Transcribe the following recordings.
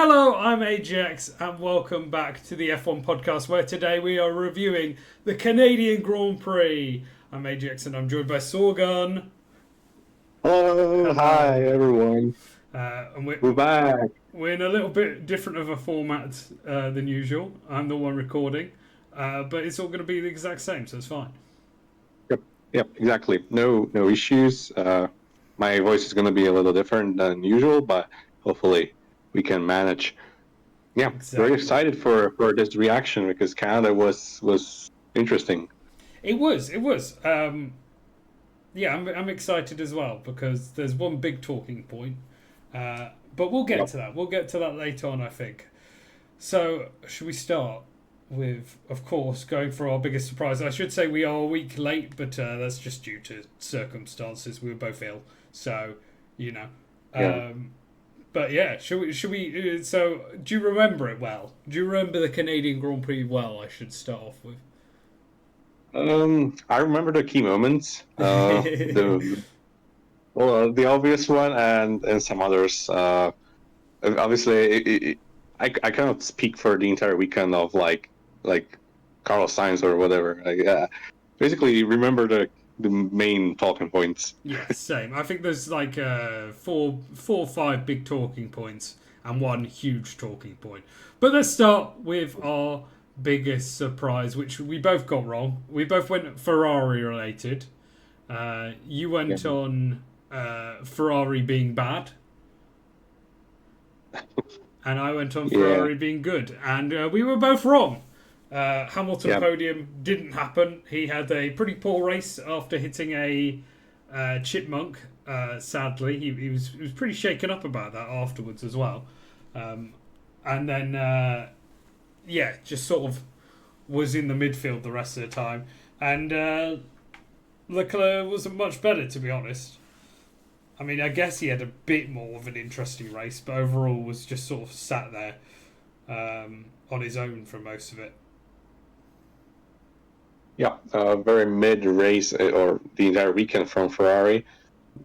Hello, I'm Ajax, and welcome back to the F1 podcast, where today we are reviewing the Canadian Grand Prix. I'm Ajax, and I'm joined by Sorgan. Hello, hi Hello. everyone. And We're back. we're in a little bit different of a format than usual. I'm the one recording, but it's all going to be the exact same, so it's fine. Yep, exactly. No issues. My voice is going to be a little different than usual, but hopefully we can manage. Yeah, very Exactly. excited for this reaction because Canada was interesting. It was. Yeah, I'm excited as well because there's one big talking point, but we'll get Yep. to that. We'll get to that later on, I think. So, should we start with, of course, going for our biggest surprise? I should say we are a week late, but that's just due to circumstances. We were both ill, so you know. Yeah. Um, but yeah, should we? Should we? So, do you remember it well? Do you remember the Canadian Grand Prix well? I should start off with. I remember the key moments. The obvious one and some others. Obviously, I cannot speak for the entire weekend of like Carlos Sainz or whatever. Basically, remember the main talking points. Yeah, same. I think there's like four or five big talking points and one huge talking point. But let's start with our biggest surprise, which we both got wrong. We both went Ferrari related. You Yeah. went on Ferrari being bad, and I went on Yeah, Ferrari being good, and we were both wrong. Hamilton yeah, podium didn't happen. He had a pretty poor race after hitting a chipmunk. Sadly, he was pretty shaken up about that afterwards as well. Um, and then yeah, just sort of was in the midfield the rest of the time. And Leclerc wasn't much better, to be honest. I mean, I guess he had a bit more of an interesting race, but overall was just sort of sat there on his own for most of it. yeah. Very mid race or the entire weekend from Ferrari.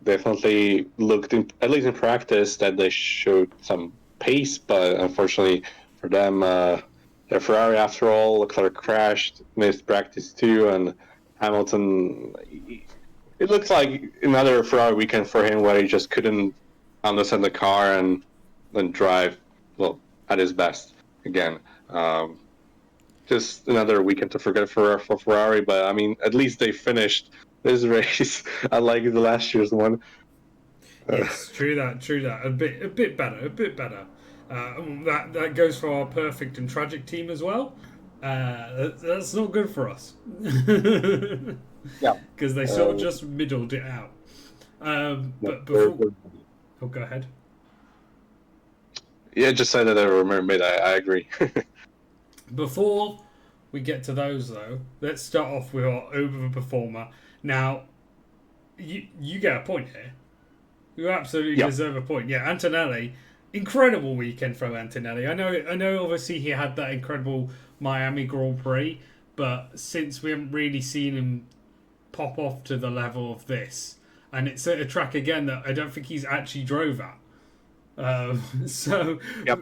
Definitely looked in, at least in practice, that they showed some pace, but unfortunately for them, their Ferrari after all, Leclerc crashed, missed practice too, and Hamilton. It looks like another Ferrari weekend for him where he just couldn't understand the car and drive well at his best again. Um, just another weekend to forget for Ferrari, but I mean, at least they finished this race, unlike the last year's one. Uh, Yes, true that, true that. A bit better, a bit better. That goes for our perfect and tragic team as well. That's not good for us yeah, because they sort of um, just middled it out. yeah, But before, oh, go ahead. yeah, just say that I remember. I agree. Before we get to those though, let's start off with our overperformer. Now, you get a point here. You absolutely Yeah, deserve a point. Yeah, Antonelli, incredible weekend from Antonelli. I know. Obviously, he had that incredible Miami Grand Prix, but since we haven't really seen him pop off to the level of this, and it's at a track again that I don't think he's actually drove at. So, yep,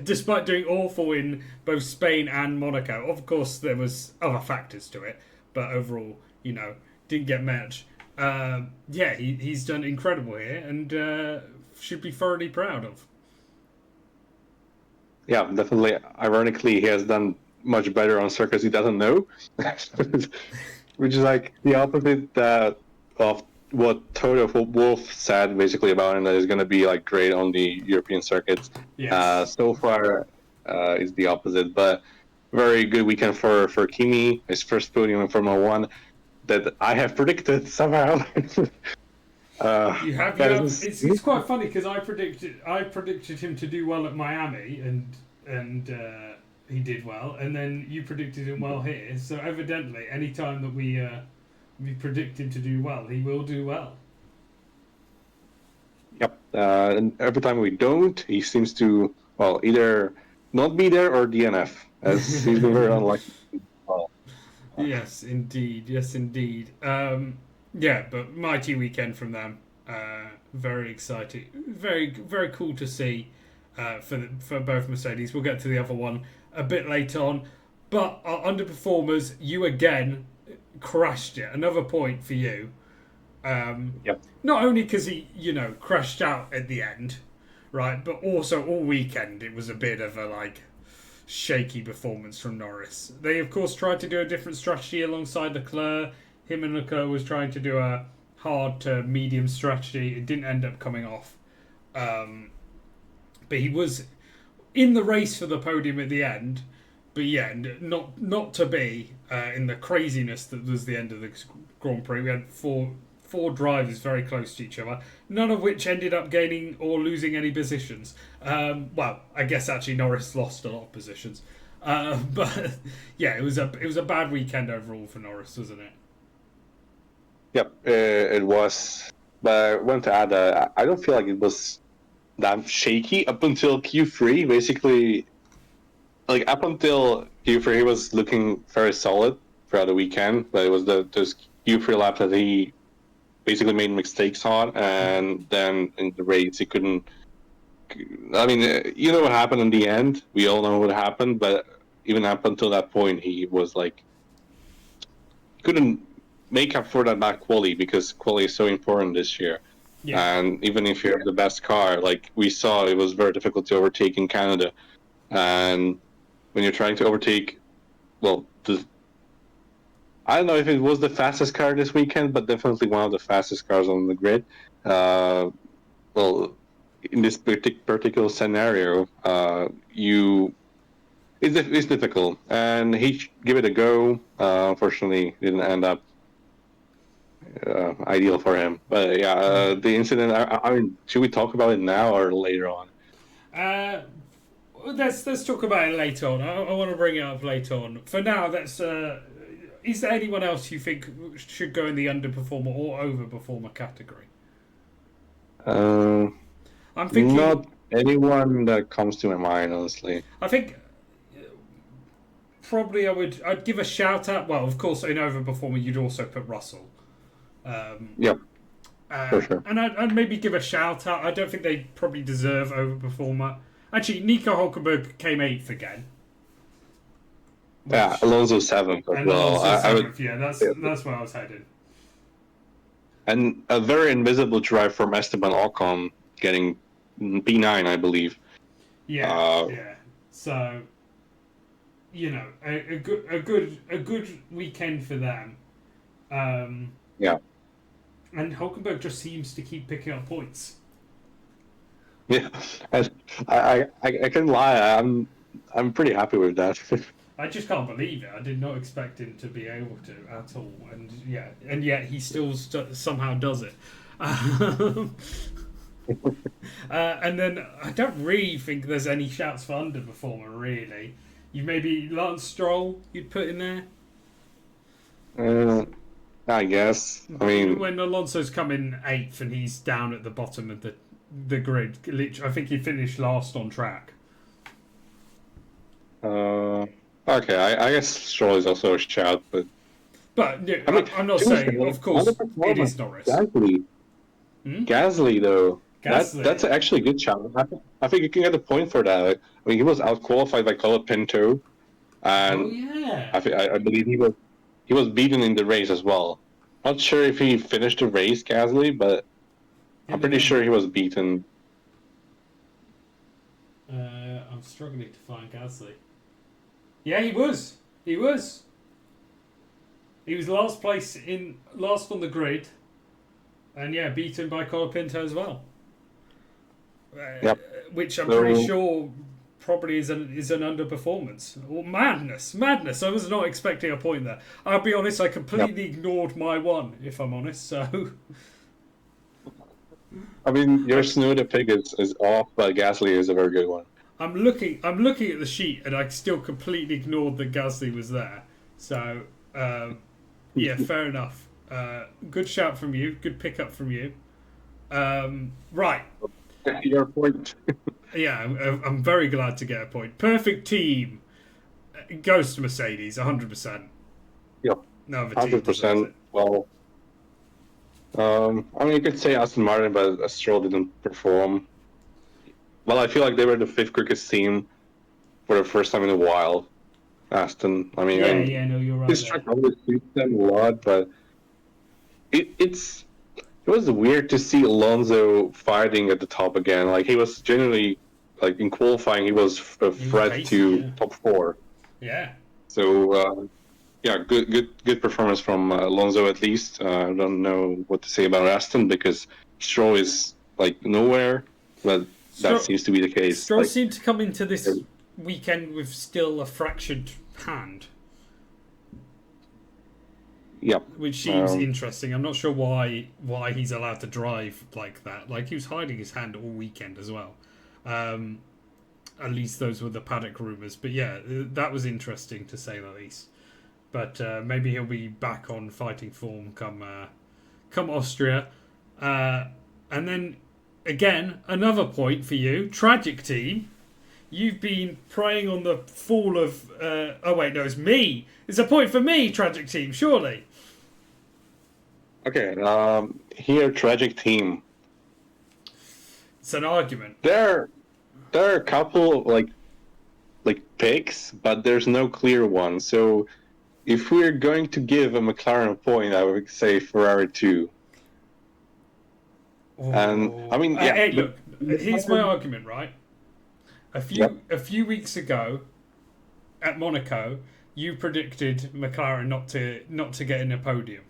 despite doing awful in both Spain and Monaco, of course there was other factors to it, but overall, didn't get much. Yeah, he's done incredible here and should be thoroughly proud of. yeah, definitely. Ironically, he has done much better on circuits he doesn't know, which is like the opposite of what Toto Wolf said basically about him that is going to be like great on the European circuits. Yes. So far, is the opposite, but very good weekend for Kimi, his first podium in Formula One that I have predicted somehow. You That have. is, It's quite funny because I predicted him to do well at Miami and he did well, and then you predicted him well here. So evidently, any time that we predict him to do well, he will do well. yep. And every time we don't, he seems to well either not be there or DNF, as he's been very unlucky. Well, uh, Yes, indeed. Yes, indeed. Yeah, but mighty weekend from them. Very exciting. Very, very cool to see. for both Mercedes. We'll get to the other one a bit later on. But our underperformers, you again crashed it. Another point for you. Yep. Not only because he, crashed out at the end, right, but also all weekend it was a bit of a shaky performance from Norris. They of course tried to do a different strategy alongside Leclerc. Him and Leclerc was trying to do a hard to medium strategy. It didn't end up coming off. But he was in the race for the podium at the end. But yeah, not to be in the craziness that was the end of the Grand Prix. We had four drivers very close to each other, none of which ended up gaining or losing any positions. Well, I guess actually Norris lost a lot of positions. But yeah, it was a bad weekend overall for Norris, wasn't it? Yep, it was. But I want to add, I don't feel like it was that shaky up until Q3. Basically, up until Q3, he was looking very solid throughout the weekend. But it was those Q3 laps that he basically made mistakes on, and then in the race he couldn't. I mean, you know what happened in the end. We all know what happened, but even up until that point, he was couldn't make up for that back quali, because quali is so important this year. Yeah. And even if you have the best car, like we saw, it was very difficult to overtake in Canada. And when you're trying to overtake, well, I don't know if it was the fastest car this weekend, but definitely one of the fastest cars on the grid. Well, in this particular scenario, it's difficult, and he gave it a go. Unfortunately, it didn't end up ideal for him. But yeah, the incident. I mean, should we talk about it now or later on? Let's talk about it later on. I want to bring it up later on. For now, that's. Is there anyone else you think should go in the underperformer or overperformer category? I'm thinking not anyone that comes to my mind, honestly. I think probably I'd give a shout out. Well, of course, in overperformer, you'd also put Russell. Yep. For sure. And I'd maybe give a shout out. I don't think they probably deserve overperformer. Actually, Nico Hulkenberg came 8th again. Yeah, Alonso 7th as well. That's where I was headed. And a very invisible drive from Esteban Ocon getting P9, I believe. Yeah, yeah. So, a good weekend for them. Yeah. And Hulkenberg just seems to keep picking up points. Yeah, and I can't lie. I'm pretty happy with that. I just can't believe it. I did not expect him to be able to at all, and yet he still somehow does it. And then I don't really think there's any shouts for underperformer. Really, you maybe Lance Stroll you'd put in there. I guess. I mean, when Alonso's come in 8th and he's down at the bottom of the grid, I think he finished last on track. Okay, I guess Stroll is also a shout, but yeah, I mean, I'm not saying, of course, it is Norris. Gasly though, that's actually a good shout. I think you can get a point for that. I mean, he was outqualified by Colapinto, and I believe he was beaten in the race as well. Not sure if he finished the race, Gasly, but I'm pretty sure he was beaten. I'm struggling to find Gasly. Yeah, he was. He was last on the grid, and yeah, beaten by Colapinto as well. Yep. Which I'm pretty sure probably is an underperformance or madness. I was not expecting a point there. I'll be honest, I completely ignored my one, if I'm honest. So, I mean, your Snooda pick is off, but Gasly is a very good one. I'm looking at the sheet, and I still completely ignored that Gasly was there. So, yeah, fair enough. Good shout from you. Good pickup from you. Right. Your point. Yeah, I'm very glad to get a point. Perfect team goes to Mercedes, 100%. Yep. No, 100%. Well, I mean, you could say Aston Martin, but Stroll didn't perform. well, I feel like they were the fifth quickest team for the first time in a while. Aston. I mean, Yeah, no, you're right this there. track always suits them a lot, but it was weird to see Alonso fighting at the top again. Like he was generally like in qualifying, he was a He was threat pacey, to yeah. top four. Yeah. So yeah, good performance from Alonso at least. I don't know what to say about Aston because Stroll is like nowhere, but that Stroll, seems to be the case. Stroll Like, seemed to come into this weekend with still a fractured hand, yeah, which seems interesting. I'm not sure why he's allowed to drive like that. Like he was hiding his hand all weekend as well. Um, at least those were the paddock rumours. But yeah, that was interesting to say the least. But maybe he'll be back on fighting form come Austria. And then again, another point for you, tragic team. You've been preying on the fall of. Oh wait, no, it's me. It's a point for me, tragic team. Surely. okay. Here, tragic team. It's an argument. There are a couple like picks, but there's no clear one. So if we're going to give a McLaren a point, I would say Ferrari 2. And I Oh, mean, yeah, hey, but look. Here's my argument, right? yep, A few weeks ago at Monaco, you predicted McLaren not to get in a podium,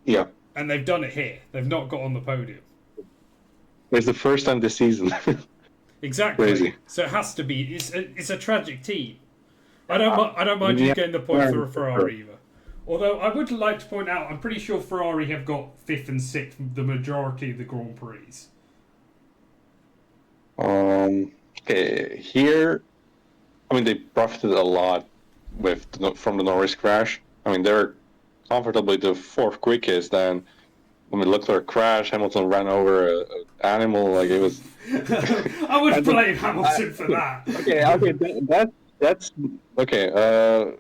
yeah. and they've done it here. They've not got on the podium. It's the first time this season. Exactly. Crazy. So it has to be. It's a tragic team. I don't I mind mean, you yeah, getting the point for a Ferrari either. Although I would like to point out, I'm pretty sure Ferrari have got fifth and sixth the majority of the Grand Prix. okay, here, I mean, they profited a lot from the Norris crash. I mean, they're comfortably the fourth quickest, and when we looked at a crash, Hamilton ran over an animal. Like it was. I would And the, blame Hamilton for that. okay, that's okay.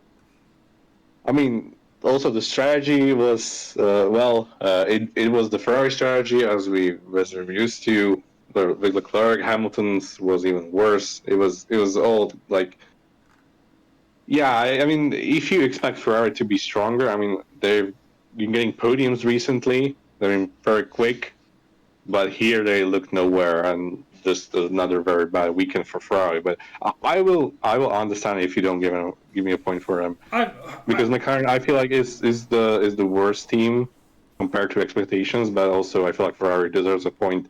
I mean, also the strategy was it was the Ferrari strategy as we're used to. With Leclerc, Hamilton's was even worse. It was all like, yeah. I mean, if you expect Ferrari to be stronger, I mean they've been getting podiums recently. They've been very quick, but here they look nowhere, and this is another very bad weekend for Ferrari. But I will understand if you don't give me a point for them. I, Because McLaren, I feel like is the worst team compared to expectations, but also I feel like Ferrari deserves a point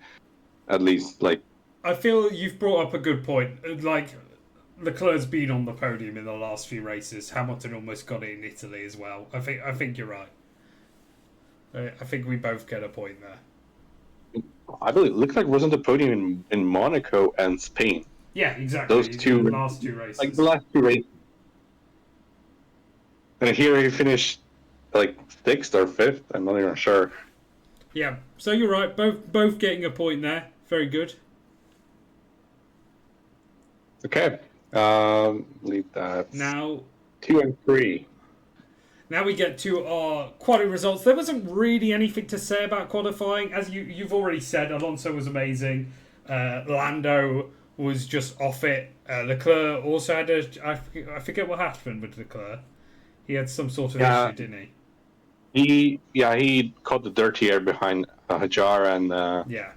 at least. Like, I feel you've brought up a good point. Like Leclerc's been on the podium in the last few races. Hamilton almost got it in Italy as well. I think you're right. I think we both get a point there. I believe Leclerc was on the podium in Monaco and Spain. Yeah, exactly. Those two, The last two like races. the last two races, and here he finished like sixth or fifth. I'm not even sure. Yeah, so you're right. Both getting a point there. Very good. Okay, leave that Now 2 and 3. Now we get to our qualifying results. There wasn't really anything to say about qualifying. As you've already said, Alonso was amazing. Lando was just off it. Leclerc also had I forget what happened with Leclerc. He had some sort of issue, didn't he? He caught the dirty air behind Hajar, and Yeah.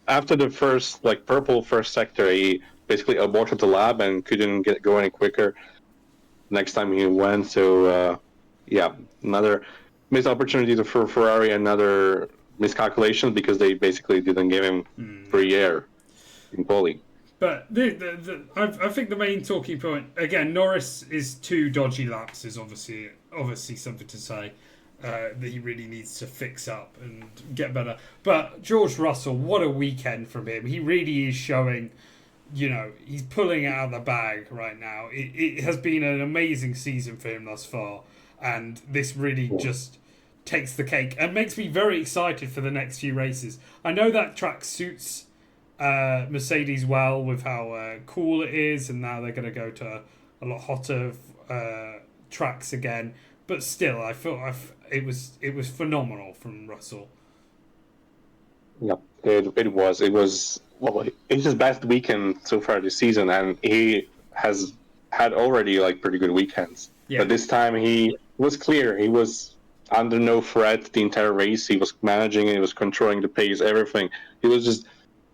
after the first purple first sector, he basically aborted the lab and couldn't go any quicker next time he went. So another missed opportunity for Ferrari, another miscalculation because they basically didn't give him free air in quali. But I think the main talking point again, Norris is 2 dodgy laps is obviously something to say that he really needs to fix up and get better. But George Russell, what a weekend from him! He really is showing. He's pulling it out of the bag right now. It has been an amazing season for him thus far, and this really just takes the cake and makes me very excited for the next few races. I know that track suits Mercedes well with how cool it is, and now they're going to go to a lot hotter tracks again. But still, I felt it was phenomenal from Russell. Yeah, it was. It was, well, it's his best weekend so far this season, and he has had already like pretty good weekends. Yeah, But this time he was clear. He was under no threat the entire race. He was managing. He was controlling the pace. Everything. It was just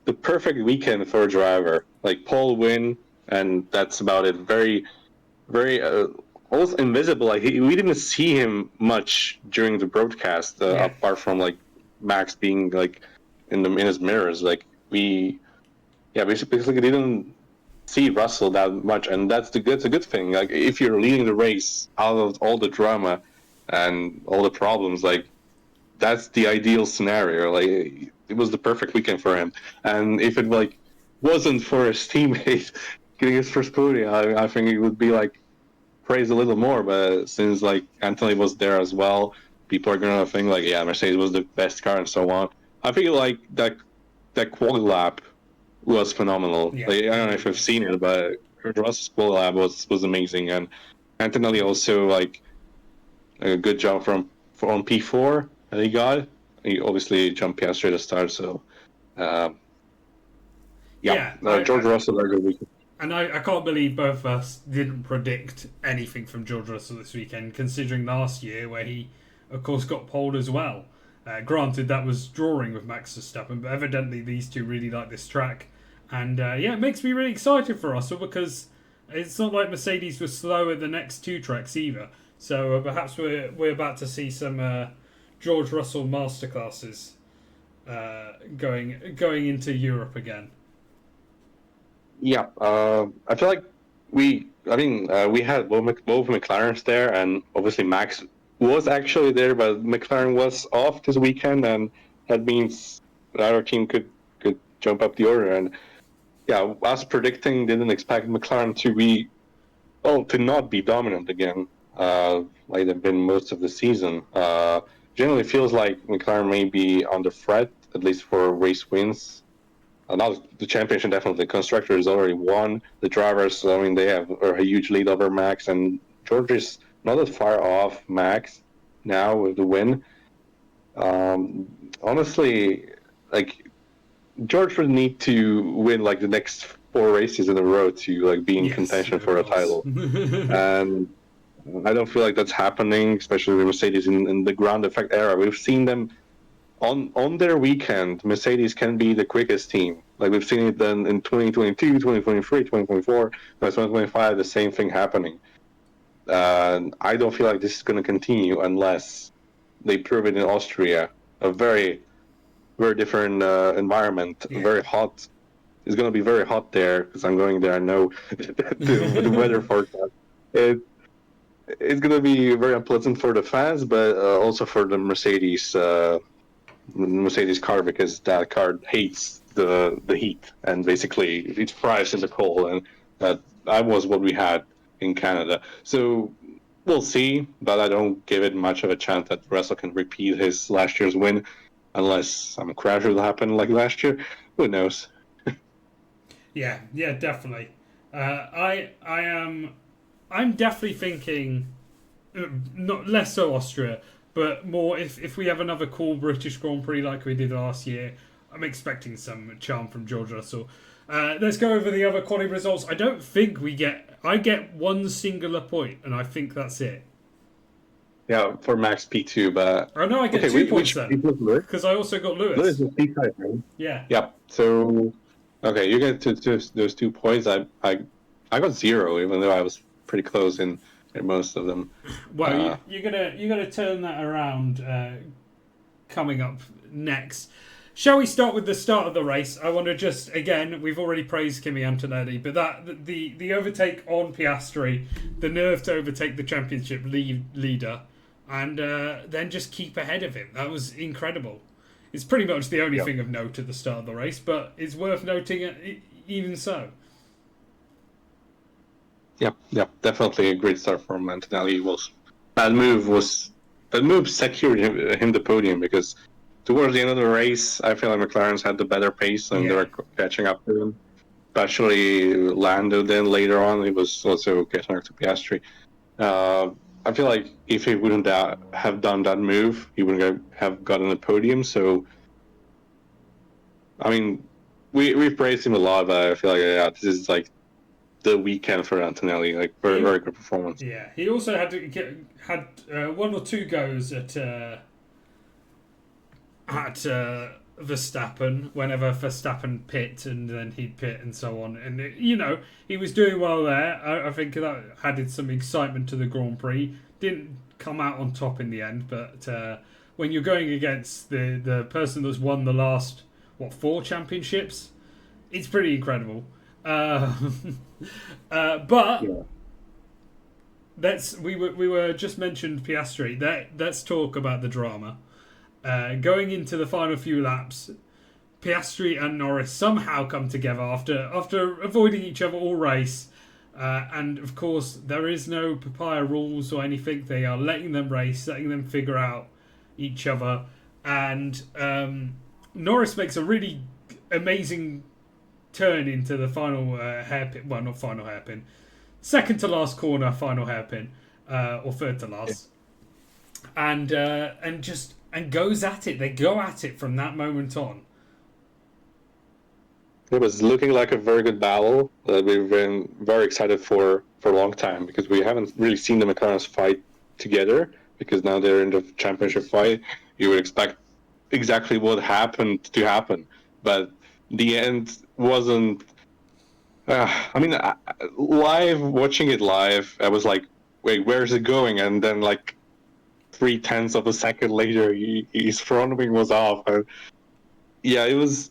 the perfect weekend for a driver. Like pole win, and that's about it. Very, very. Almost invisible. Like we didn't see him much during the broadcast, yeah, apart from like Max being like in his mirrors. Like we, yeah, basically didn't see Russell that much, and that's a good thing. Like if you're leading the race out of all the drama and all the problems, like that's the ideal scenario. Like it was the perfect weekend for him. And if it like wasn't for his teammate getting his first podium, I think it would be like praised a little more. But since like Anthony was there as well, people are gonna think like, yeah, Mercedes was the best car and so on. I feel like that quali lap was phenomenal. yeah. Like, I don't know if you've seen it, but Russ's quali lap was amazing, and Antonelli also like a good job from P4 that he got. He obviously jumped Piastri at the start, so um, yeah, Yeah, George Russell had a good weekend. and I can't believe both of us didn't predict anything from George Russell this weekend, considering last year where he, of course, got pole as well. Granted, that was drawing with Max Verstappen, but evidently these two really like this track. And yeah, it makes me really excited for Russell because it's not like Mercedes was slow at the next two tracks either. So perhaps we're about to see some George Russell masterclasses going into Europe again. Yeah, I feel like we had both McLarens there, and obviously Max was actually there, but McLaren was off this weekend, and that means the other team could jump up the order. And yeah, us predicting didn't expect McLaren to not be dominant again, like they've been most of the season. Generally feels like McLaren may be on the threat, at least for race wins. Now the championship definitely. Constructors already won. The drivers, I mean, they have a huge lead over Max, and George is not that far off Max now with the win. Honestly, like George would need to win like the next 4 races in a row to like be in Yes, contention of for a course. title, and I don't feel like that's happening, especially with Mercedes in the ground effect era. We've seen them on their weekend. Mercedes can be the quickest team. Like we've seen it then in 2022, 2023, 2024, 2025, the same thing happening. I don't feel like this is going to continue unless they prove it in Austria, a very, very different environment, Yeah, very hot. It's going to be very hot there because I'm going there. I know the weather forecast. It, it's going to be very unpleasant for the fans, but also for the Mercedes car, because that car hates the heat and basically it thrives in the cold, and that was what we had in Canada. So we'll see, but I don't give it much of a chance that Russell can repeat his last year's win unless some crash will happen like last year. Who knows? yeah, definitely. I am I'm definitely thinking not less so Austria, but more if we have another cool British Grand Prix like we did last year. I'm expecting some charm from George Russell. Let's go over the other quality results. I don't think we get. I get one singular point, and I think that's it. Yeah, for Max P2, but Oh no, I get okay, 2 points which then it was Lewis? because I also got Lewis Lewis. is P5, right? Yeah. Yep. So okay, you get to those 2 points. I got zero, even though I was pretty close in most of them. Well, Uh, you're gonna turn that around coming up next. Shall we start with the start of the race? I want to just again, we've already praised Kimi Antonelli, but that the overtake on Piastri, the nerve to overtake the championship leader, and then just keep ahead of him. That was incredible. It's pretty much the only yep. thing of note at the start of the race, but it's worth noting even so. Yep. Definitely a great start from Antonelli. That move secured him the podium, because towards the end of the race, I feel like McLaren's had the better pace and they Yeah, were catching up to him. Especially Lando. Then later on, he was also catching up to Piastri. Uh, I feel like if he wouldn't have done that move, he wouldn't have gotten the podium. So I mean, we praised him a lot, but I feel like this is like the weekend for Antonelli. Like very He, very good performance. yeah, he also had one or two goes at Verstappen whenever Verstappen pit, and then he'd pit and so on. And he was doing well there. I think that added some excitement to the Grand Prix. Didn't come out on top in the end, but when you're going against the person that's won the last 4 championships, it's pretty incredible. Uh, but Yeah. we were just mentioned Piastri. Let's talk about the drama. Going into the final few laps, Piastri and Norris somehow come together after avoiding each other all race. And of course, there is no papaya rules or anything. They are letting them race, letting them figure out each other. And Norris makes a really amazing turn into the final hairpin. Well, not final hairpin. Second to last corner, final hairpin, or third to last, and goes at it. They go at it from that moment on. It was looking like a very good battle that we've been very excited for a long time, because we haven't really seen the McLarens fight together, because now they're in the championship fight. You would expect exactly what happened to happen, but the end wasn't. I mean, watching it live, I was like, "Wait, where's it going?" And then, like 3/10 of a second later, his front wing was off. And yeah, it was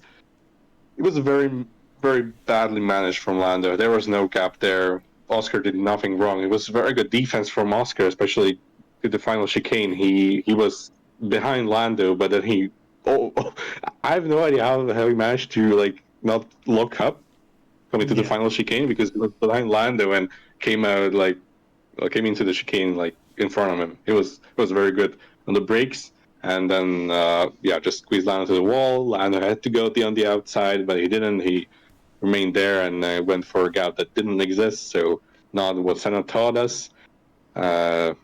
very very badly managed from Lando. There was no gap there. Oscar did nothing wrong. It was very good defense from Oscar, especially with the final chicane. He was behind Lando, but then I have no idea how he managed to like not lock up coming to the Yeah, final chicane, because he was behind Lando and came out like came into the chicane like in front of him. It was very good on the brakes, and then just squeezed Lando to the wall. Lando had to go on the outside, but he didn't. He remained there and went for a gap that didn't exist. So not what Senna taught us. Uh,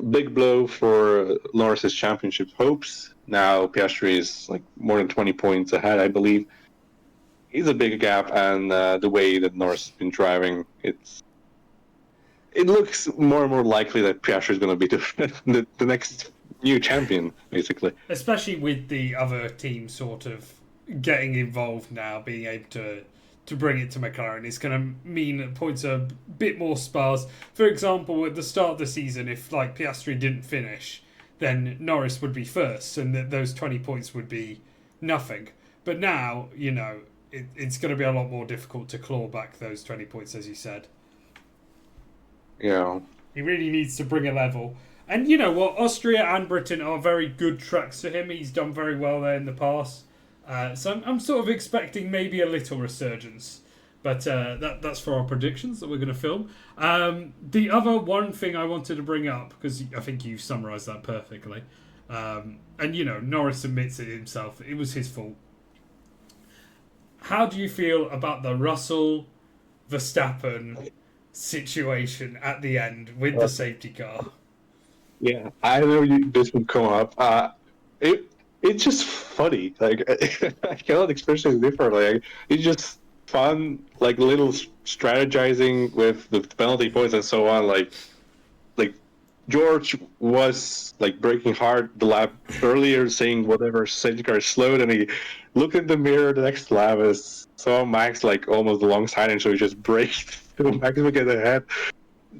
Big blow for Norris's championship hopes. Now Piastri is like more than 20 points ahead, I believe. It's a big gap, and the way that Norris has been driving, it looks more and more likely that Piastri is going to be the next new champion, basically. especially with the other team sort of getting involved now, being able to bring it to McLaren, it's going to mean that points are a bit more sparse. For example, at the start of the season, if like Piastri didn't finish, then Norris would be first, and those 20 points would be nothing. But now, it's going to be a lot more difficult to claw back those 20 points, as you said. Yeah. He really needs to bring a level. And you know what? Austria and Britain are very good tracks for him. He's done very well there in the past. So I'm sort of expecting maybe a little resurgence. But that's for our predictions that we're going to film. The other one thing I wanted to bring up, because I think you summarised that perfectly, and Norris admits it himself, it was his fault. How do you feel about the Russell Verstappen situation at the end with the safety car? Yeah, I know this would come up. It's just funny. Like I cannot express it differently. Like, it's just fun, like little strategizing with the penalty points and so on. Like George was like breaking hard the lap earlier, saying whatever safety car is slowed, and he looked in the mirror the next lap and saw Max like almost alongside him, so he just braked. So Max would get ahead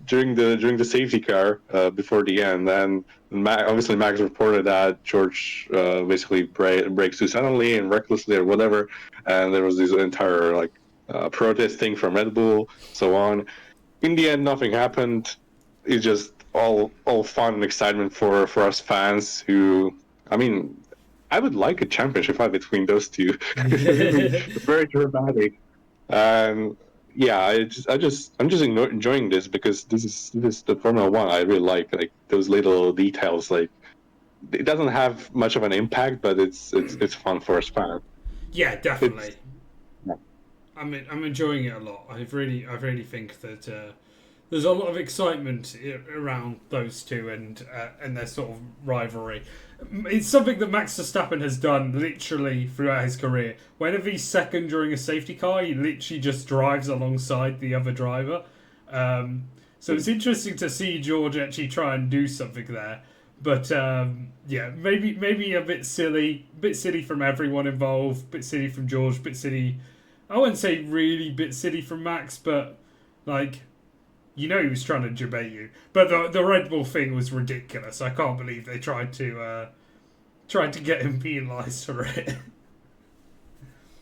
during the safety car before the end. And obviously Max reported that George basically brakes too suddenly and recklessly or whatever, and there was this entire like protest thing from Red Bull, so on. In the end, nothing happened. It's just all fun and excitement for us fans. Who, I mean, I would like a championship fight between those two. It would be very dramatic. Um, yeah, I'm just enjoying this, because this is the Formula One I really like those little details. Like it doesn't have much of an impact, but it's fun for us fans. Yeah, It's definitely. I'm enjoying it a lot. I really think that there's a lot of excitement around those two and their sort of rivalry. It's something that Max Verstappen has done literally throughout his career. Whenever he's second during a safety car, he literally just drives alongside the other driver. So it's interesting to see George actually try and do something there. But yeah, maybe a bit silly from everyone involved, a bit silly from George, a bit silly. I wouldn't say really bit silly from Max, but like he was trying to debate you. But the Red Bull thing was ridiculous. I can't believe they tried to get him penalised for it.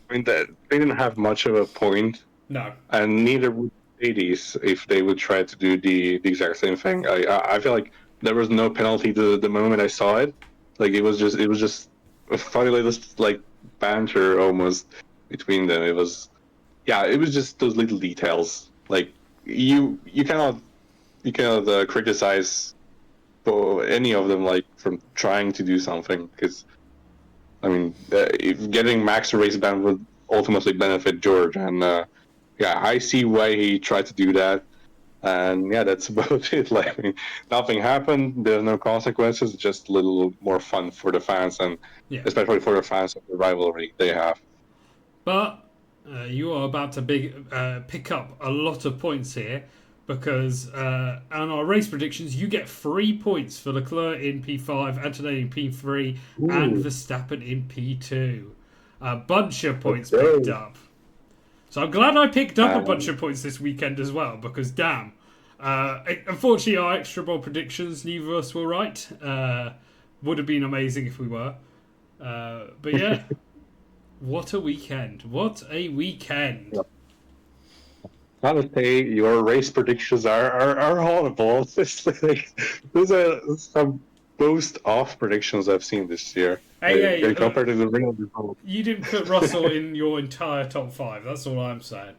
I mean, that they didn't have much of a point, No. and neither would Mercedes if they would try to do the exact same thing. I feel like there was no penalty the moment I saw it. Like it was just a funny little like banter almost between them. It was just those little details. Like you cannot criticize for any of them like from trying to do something because I mean if getting Max a race ban would ultimately benefit George and yeah, I see why he tried to do that. And yeah, that's about it. Like, I mean, nothing happened. There's no consequences. Just a little more fun for the fans, and Yeah. especially for the fans of the rivalry they have. But you are about to pick up a lot of points here because on our race predictions, you get 3 points for Leclerc in P5, Antonelli in P3, and Verstappen in P2. A bunch of points picked up. So I'm glad I picked up a bunch of points this weekend as well because damn. Unfortunately, our extra ball predictions, neither of us were right. Would have been amazing if we were. But yeah. What a weekend. What a weekend. Yep. Honestly, your race predictions are horrible. Those are some most off predictions I've seen this year. Hey, Compared to the real result. you didn't put Russell in your entire top 5. That's all I'm saying.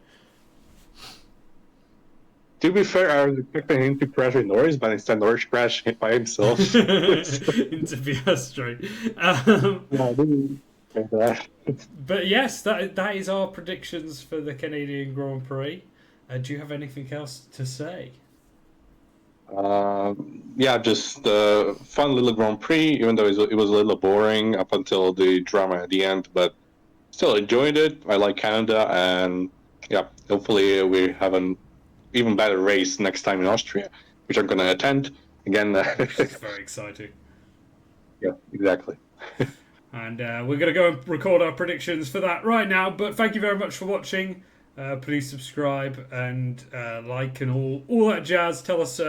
To be fair, I was expecting him to crash with Norris, but instead Norris crashed by himself. Into Piastri. But yes, that is our predictions for the Canadian Grand Prix. Do you have anything else to say? Yeah, just fun little Grand Prix, even though it was a little boring up until the drama at the end, but still enjoyed it. I like Canada, and yeah, hopefully we have an even better race next time in Austria, which I'm going to attend again. It's very exciting. Yeah, exactly. And we're going to go and record our predictions for that right now. But thank you very much for watching. Please subscribe and like and all that jazz. Tell us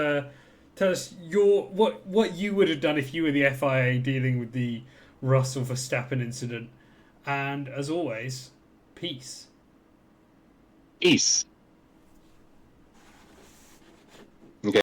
what you would have done if you were the FIA dealing with the Russell Verstappen incident. And as always, peace. Peace. Okay.